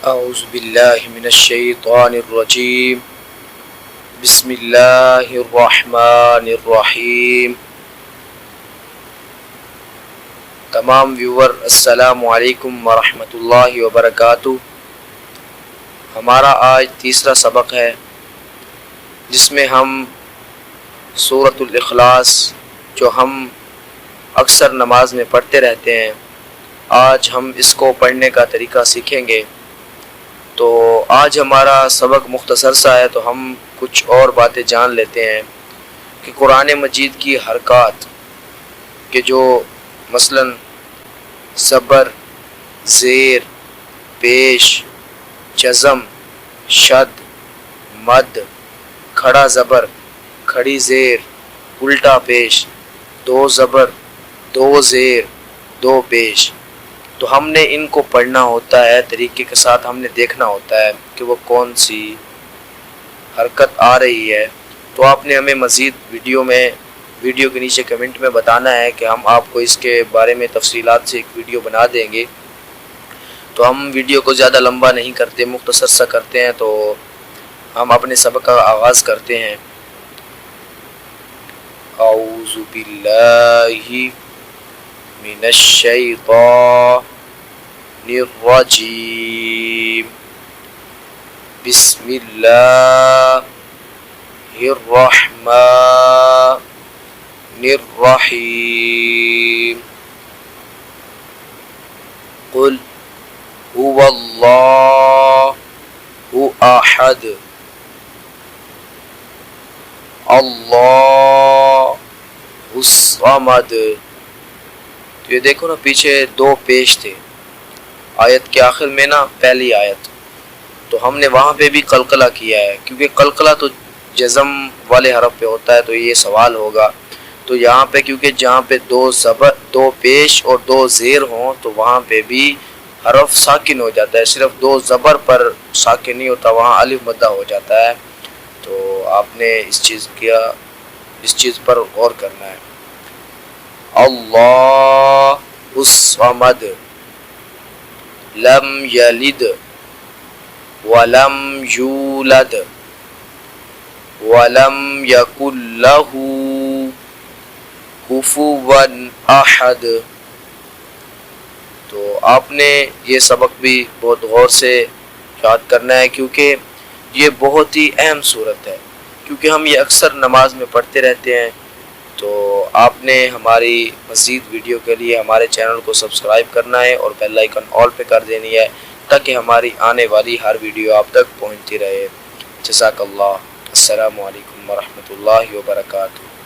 اعوذ باللہ من الشیطان الرجیم بسم اللہ الرحمن الرحیم۔ تمام ویور السلام علیکم ورحمۃ اللہ وبرکاتہ۔ ہمارا آج تیسرا سبق ہے جس میں ہم سورۃ الاخلاص جو ہم اکثر نماز میں پڑھتے رہتے ہیں، آج ہم اس کو پڑھنے کا طریقہ سیکھیں گے۔ تو آج ہمارا سبق مختصر سا ہے، تو ہم کچھ اور باتیں جان لیتے ہیں کہ قرآن مجید کی حرکات کہ جو مثلا زبر، زیر، پیش، جزم، شد، مد، کھڑا زبر، کھڑی زیر، الٹا پیش، دو زبر، دو زیر، دو پیش، تو ہم نے ان کو پڑھنا ہوتا ہے، طریقے کے ساتھ ہم نے دیکھنا ہوتا ہے کہ وہ کون سی حرکت آ رہی ہے۔ تو آپ نے ہمیں مزید ویڈیو کے نیچے کمنٹ میں بتانا ہے کہ ہم آپ کو اس کے بارے میں تفصیلات سے ایک ویڈیو بنا دیں گے۔ تو ہم ویڈیو کو زیادہ لمبا نہیں کرتے، مختصر سا کرتے ہیں، تو ہم اپنے سبق کا آغاز کرتے ہیں۔ اعوذ باللہ من الشیطان الرجیم، بسم اللہ الرحمن الرحیم، قل هو اللہ احد اللہ الصمد۔ تو یہ دیکھو نا، پیچھے دو پیش تھے آیت کے آخر میں نا، پہلی آیت، تو ہم نے وہاں پہ بھی قلقلہ کیا ہے، کیونکہ قلقلہ تو جزم والے حرف پہ ہوتا ہے، تو یہ سوال ہوگا۔ تو یہاں پہ کیونکہ جہاں پہ دو پیش اور دو زیر ہوں، تو وہاں پہ بھی حرف ساکن ہو جاتا ہے، صرف دو زبر پر ساکن نہیں ہوتا، وہاں الف مدہ ہو جاتا ہے۔ تو آپ نے اس چیز پر غور کرنا ہے۔ اللہ الصمد لم یلد ولم یولد ولم یکن لہ کفوا احد۔ تو آپ نے یہ سبق بھی بہت غور سے یاد کرنا ہے، کیونکہ یہ بہت ہی اہم صورت ہے، کیونکہ ہم یہ اکثر نماز میں پڑھتے رہتے ہیں۔ تو آپ نے ہماری مزید ویڈیو کے لیے ہمارے چینل کو سبسکرائب کرنا ہے اور بیل آئیکن آل پہ کر دینی ہے، تاکہ ہماری آنے والی ہر ویڈیو آپ تک پہنچتی رہے۔ جزاک اللہ۔ السلام علیکم ورحمۃ اللہ وبرکاتہ۔